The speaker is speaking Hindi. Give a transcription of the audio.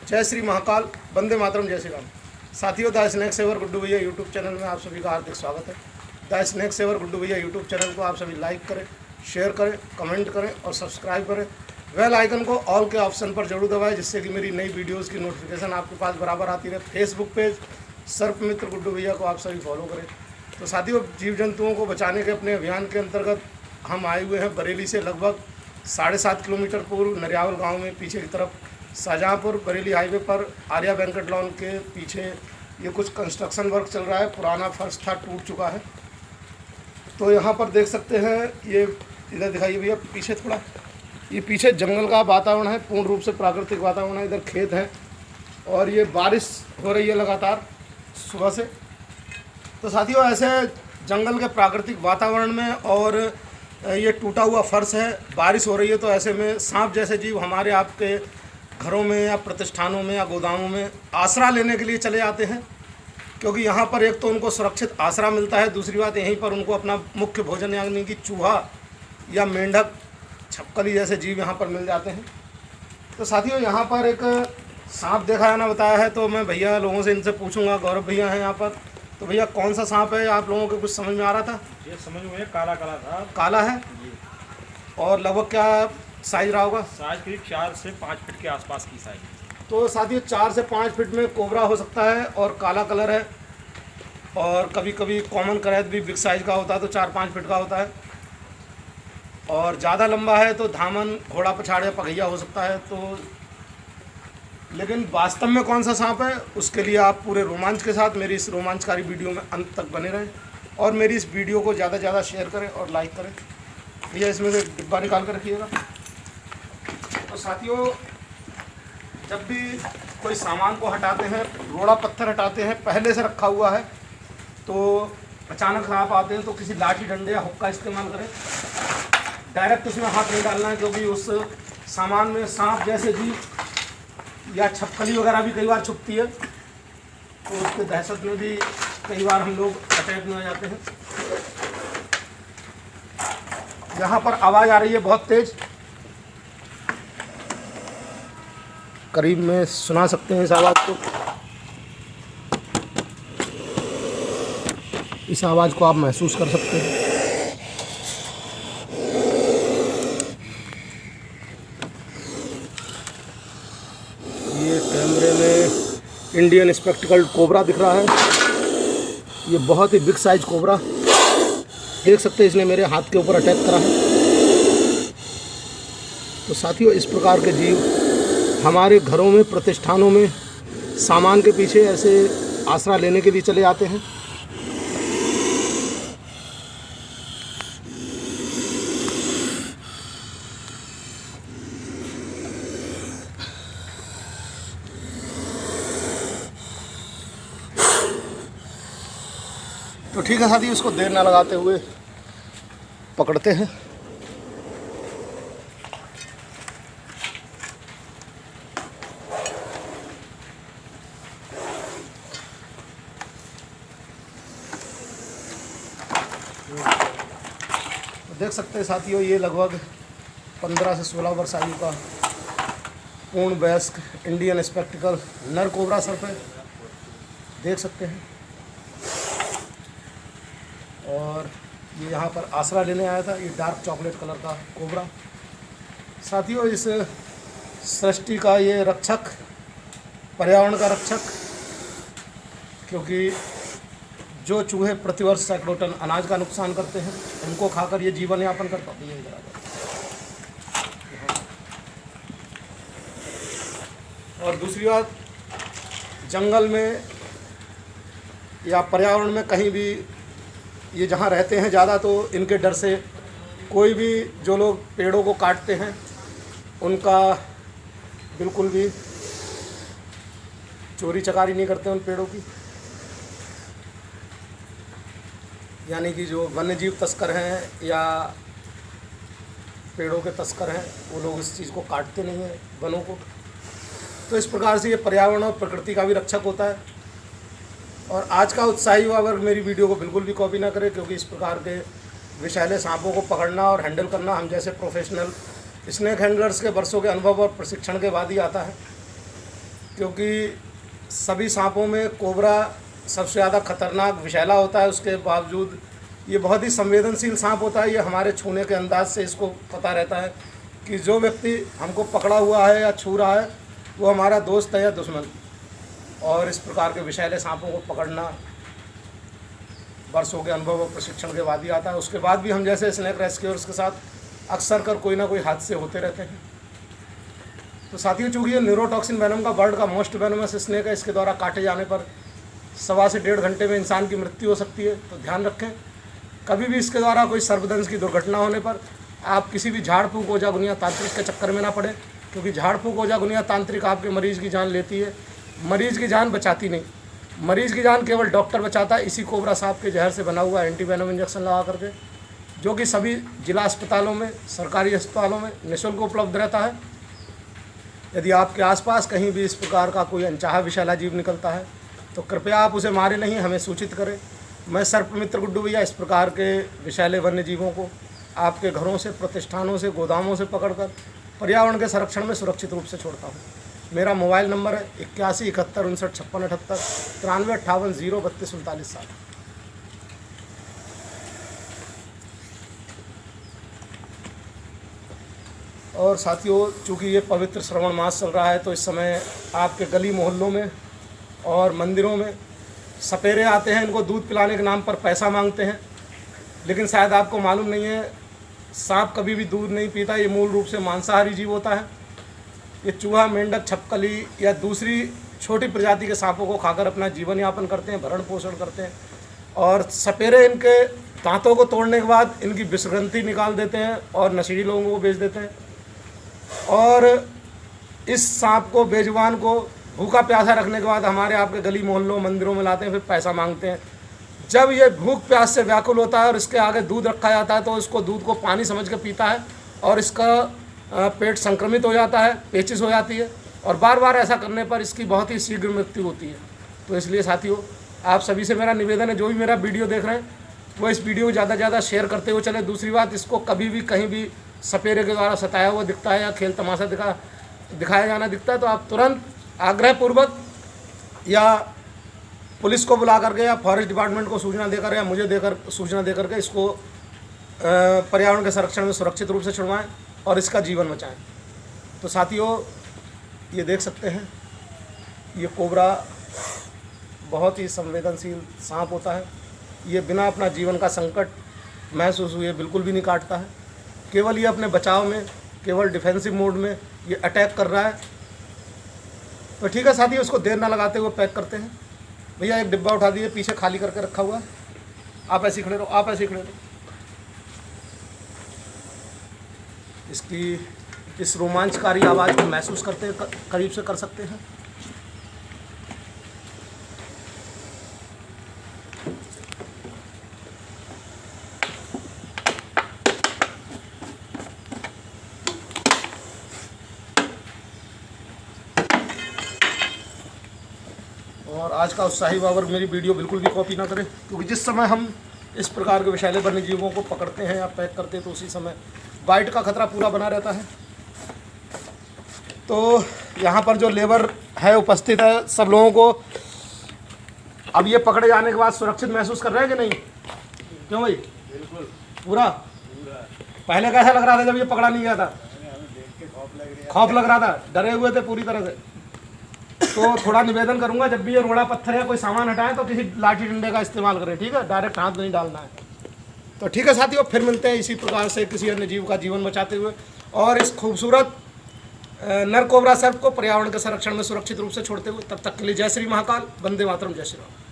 जय श्री महाकाल, वंदे मातरम, जय श्री राम। साथियों, द स्नैक सेवर गुड्डू भैया यूट्यूब चैनल में आप सभी का हार्दिक स्वागत है। द स्नैक सेवर गुड्डू भैया यूट्यूब चैनल को आप सभी लाइक करें, शेयर करें, कमेंट करें और सब्सक्राइब करें। बेल आइकन को ऑल के ऑप्शन पर जरूर दबाएं, जिससे कि मेरी नई वीडियोज़ की नोटिफिकेशन आपके पास बराबर आती रहे। फेसबुक पेज सर्प मित्र गुड्डू भैया को आप सभी फॉलो करें। तो साथियों, जीव जंतुओं को बचाने के अपने अभियान के अंतर्गत हम आए हुए हैं बरेली से लगभग 7.5 किलोमीटर पूर्व नरियावल गांव में, पीछे की तरफ शाहजहाँपुर बरेली हाईवे पर आर्या बैंकेट लॉन के पीछे ये कुछ कंस्ट्रक्शन वर्क चल रहा है। पुराना फर्श था, टूट चुका है। तो यहाँ पर देख सकते हैं, ये इधर दिखाइए भैया पीछे थोड़ा, ये पीछे जंगल का वातावरण है, पूर्ण रूप से प्राकृतिक वातावरण है। इधर खेत है और ये बारिश हो रही है लगातार सुबह से। तो साथियों, ऐसे जंगल के प्राकृतिक वातावरण में और ये टूटा हुआ फर्श है, बारिश हो रही है, तो ऐसे में सांप जैसे जीव हमारे आपके घरों में या प्रतिष्ठानों में या गोदामों में आसरा लेने के लिए चले आते हैं, क्योंकि यहाँ पर एक तो उनको सुरक्षित आसरा मिलता है, दूसरी बात यहीं पर उनको अपना मुख्य भोजन यानी कि चूहा या मेंढक, छपकली जैसे जीव यहाँ पर मिल जाते हैं। तो साथियों, यहाँ पर एक सांप देखा जाना बताया है, तो मैं भैया लोगों से इनसे पूछूंगा। गौरव भैया हैं यहाँ पर, तो भैया कौन सा सांप है आप लोगों को कुछ समझ में आ रहा था? ये समझ में काला काला था। काला है और लगभग क्या साइज रहा होगा? साइज करीब 4 से 5 फीट के आसपास की साइज। तो साथियों, 4 से 5 फीट में कोबरा हो सकता है और काला कलर है, और कभी कभी कॉमन करैत भी बिग साइज का होता है, तो 4-5 फीट का होता है। और ज़्यादा लंबा है तो धामन, घोड़ा पछाड़ या पगैया हो सकता है। तो लेकिन वास्तव में कौन सा सांप है, उसके लिए आप पूरे रोमांच के साथ मेरी इस रोमांचकारी वीडियो में अंत तक बने रहें और मेरी इस वीडियो को ज़्यादा से ज़्यादा शेयर करें और लाइक करें। भैया इसमें से डिब्बा निकाल कर रखिएगा। तो साथियों, जब भी कोई सामान को हटाते हैं, रोड़ा पत्थर हटाते हैं, पहले से रखा हुआ है, तो अचानक सांप आते हैं तो किसी लाठी डंडे या हुक्का इस्तेमाल करें। डायरेक्ट उसमें हाथ नहीं डालना है, क्योंकि उस सामान में सांप जैसे जीव या छपकली वगैरह भी कई बार छुपती है, तो उसके दहशत में भी कई बार हम लोग अटैक में आ जाते हैं। यहाँ पर आवाज़ आ रही है बहुत तेज़, करीब में सुना सकते हैं इस आवाज़ को। इस आवाज़ को आप महसूस कर सकते हैं। ये कैमरे में इंडियन स्पेक्टिकल्ड कोबरा दिख रहा है। ये बहुत ही बिग साइज कोबरा, देख सकते हैं, इसने मेरे हाथ के ऊपर अटैक करा है। तो साथियों, इस प्रकार के जीव हमारे घरों में, प्रतिष्ठानों में सामान के पीछे ऐसे आसरा लेने के लिए चले आते हैं। तो ठीक है साथियों, इसको देर ना लगाते हुए पकड़ते हैं। तो देख सकते हैं साथियों, ये लगभग 15 से 16 वर्ष आयु का पूर्ण वयस्क इंडियन स्पेक्टिकल नर कोबरा सर्प है, देख सकते हैं। और ये यहाँ पर आसरा लेने आया था। ये डार्क चॉकलेट कलर का कोबरा। साथियों, इस सृष्टि का ये रक्षक, पर्यावरण का रक्षक, क्योंकि जो चूहे प्रतिवर्ष सैकड़ों टन अनाज का नुकसान करते हैं, उनको खाकर ये जीवन यापन करता है। और दूसरी बात, जंगल में या पर्यावरण में कहीं भी ये जहाँ रहते हैं ज़्यादा, तो इनके डर से कोई भी जो लोग पेड़ों को काटते हैं, उनका बिल्कुल भी चोरी चकारी नहीं करते उन पेड़ों की। यानी कि जो वन्यजीव तस्कर हैं या पेड़ों के तस्कर हैं, वो लोग इस चीज़ को काटते नहीं हैं, वनों को। तो इस प्रकार से ये पर्यावरण और प्रकृति का भी रक्षक होता है। और आज का उत्साही युवा वर्ग मेरी वीडियो को बिल्कुल भी कॉपी ना करे, क्योंकि इस प्रकार के विषैले सांपों को पकड़ना और हैंडल करना हम जैसे प्रोफेशनल स्नेक हैंडलर्स के वर्षों के अनुभव और प्रशिक्षण के बाद ही आता है। क्योंकि सभी सांपों में कोबरा सबसे ज़्यादा खतरनाक विषैला होता है। उसके बावजूद ये बहुत ही संवेदनशील सांप होता है। ये हमारे छूने के अंदाज से इसको पता रहता है कि जो व्यक्ति हमको पकड़ा हुआ है या छू रहा है वो हमारा दोस्त है या दुश्मन। और इस प्रकार के विषैले सांपों को पकड़ना वर्षों के अनुभव और प्रशिक्षण के बाद ही आता है। उसके बाद भी हम जैसे स्नेक रेस्क्यूअर्स के साथ अक्सर कर कोई ना कोई हादसे होते रहते हैं। तो साथियों, चूँकि ये न्यूरोटॉक्सिन वेनम का वर्ल्ड का मोस्ट वेनमस स्नेक है, इसके द्वारा काटे जाने पर 1.25 से 1.5 घंटे में इंसान की मृत्यु हो सकती है। तो ध्यान रखें, कभी भी इसके द्वारा कोई सर्पदंश की दुर्घटना होने पर आप किसी भी झाड़ फूँक ओझा गुनिया तांत्रिक के चक्कर में ना पड़े, क्योंकि झाड़ फूँक ओझा गुनिया तांत्रिक आपके मरीज़ की जान लेती है, मरीज़ की जान बचाती नहीं। मरीज़ की जान केवल डॉक्टर बचाता है, इसी कोबरा सांप के जहर से बना हुआ एंटी वेनम इंजेक्शन लगा करके, जो कि सभी जिला अस्पतालों में, सरकारी अस्पतालों में निःशुल्क उपलब्ध रहता है। यदि आपके आसपास कहीं भी इस प्रकार का कोई अनचाहा विषैला जीव निकलता है तो कृपया आप उसे मारे नहीं, हमें सूचित करें। मैं सर्प मित्र गुड्डू भैया इस प्रकार के विषैले वन्य जीवों को आपके घरों से, प्रतिष्ठानों से, गोदामों से पकड़कर पर्यावरण के संरक्षण में सुरक्षित रूप से छोड़ता हूँ। मेरा मोबाइल नंबर है 81 71 59 56 78 93 58 0 32 39 7। और साथियों, चूँकि ये पवित्र श्रावण मास चल रहा है तो इस समय आपके गली मोहल्लों में और मंदिरों में सपेरे आते हैं। इनको दूध पिलाने के नाम पर पैसा मांगते हैं, लेकिन शायद आपको मालूम नहीं है, सांप कभी भी दूध नहीं पीता। ये मूल रूप से मांसाहारी जीव होता है। ये चूहा, मेंढक, छपकली या दूसरी छोटी प्रजाति के सांपों को खाकर अपना जीवन यापन करते हैं, भरण पोषण करते हैं। और सपेरे इनके दांतों को तोड़ने के बाद इनकी विषग्रंथि निकाल देते हैं और नशीली लोगों को बेच देते हैं। और इस सांप को, बेजुबान को भूखा प्यासा रखने के बाद हमारे आपके गली मोहल्लों, मंदिरों में लाते हैं, फिर पैसा मांगते हैं। जब ये भूख प्यास से व्याकुल होता है और इसके आगे दूध रखा जाता है तो इसको दूध को पानी समझ के पीता है और इसका पेट संक्रमित हो जाता है, पेचिश हो जाती है, और बार बार ऐसा करने पर इसकी बहुत ही शीघ्र मृत्यु होती है। तो इसलिए साथियों, आप सभी से मेरा निवेदन है, जो भी मेरा वीडियो देख रहे हैं वो इस वीडियो को ज़्यादा से ज़्यादा शेयर करते हुए चले। दूसरी बात, इसको कभी भी कहीं भी सपेरे के द्वारा सताया हुआ दिखता है या खेल तमाशा दिखाया जाना दिखता है तो आप तुरंत आग्रहपूर्वक या पुलिस को बुला करके या फॉरेस्ट डिपार्टमेंट को सूचना देकर या मुझे सूचना देकर के इसको पर्यावरण के संरक्षण में सुरक्षित रूप से छुड़वाएं और इसका जीवन बचाएं। तो साथियों, ये देख सकते हैं, ये कोबरा बहुत ही संवेदनशील सांप होता है। ये बिना अपना जीवन का संकट महसूस हुए बिल्कुल भी नहीं काटता है। केवल ये अपने बचाव में, केवल डिफेंसिव मोड में ये अटैक कर रहा है। तो ठीक है साथियों, उसको देर ना लगाते हुए पैक करते हैं। भैया एक डिब्बा उठा दिए, पीछे खाली करके रखा हुआ है। आप ऐसे खड़े रहो, आप ऐसे खड़े रहो। इसकी इस रोमांचकारी आवाज़ को महसूस करते करीब से कर सकते हैं। और आज का उत्साही बाबर मेरी वीडियो बिल्कुल भी कॉपी ना करें, क्योंकि जिस समय हम इस प्रकार के विषैले वन्य जीवों को पकड़ते हैं या पैक करते हैं तो उसी समय बाइट का खतरा पूरा बना रहता है। तो यहाँ पर जो लेबर है उपस्थित है, सब लोगों को अब ये पकड़े जाने के बाद सुरक्षित महसूस कर रहे हैं कि नहीं? क्यों भाई? बिल्कुल पूरा। पहले कैसा लग रहा था जब ये पकड़ा नहीं गया था? खौफ लग रहा था, डरे हुए थे पूरी तरह से। तो थोड़ा निवेदन करूंगा, जब भी ये रोड़ा पत्थर या कोई सामान हटाएं तो किसी लाठी डंडे का इस्तेमाल करें, ठीक है? डायरेक्ट हाथ नहीं डालना है। तो ठीक है साथियों, फिर मिलते हैं इसी प्रकार से किसी अन्य जीव का जीवन बचाते हुए और इस खूबसूरत नर कोबरा सर्प को पर्यावरण के संरक्षण में सुरक्षित रूप से छोड़ते हुए। तब तक के लिए जय श्री महाकाल, वंदे मातरम, जय श्री राम।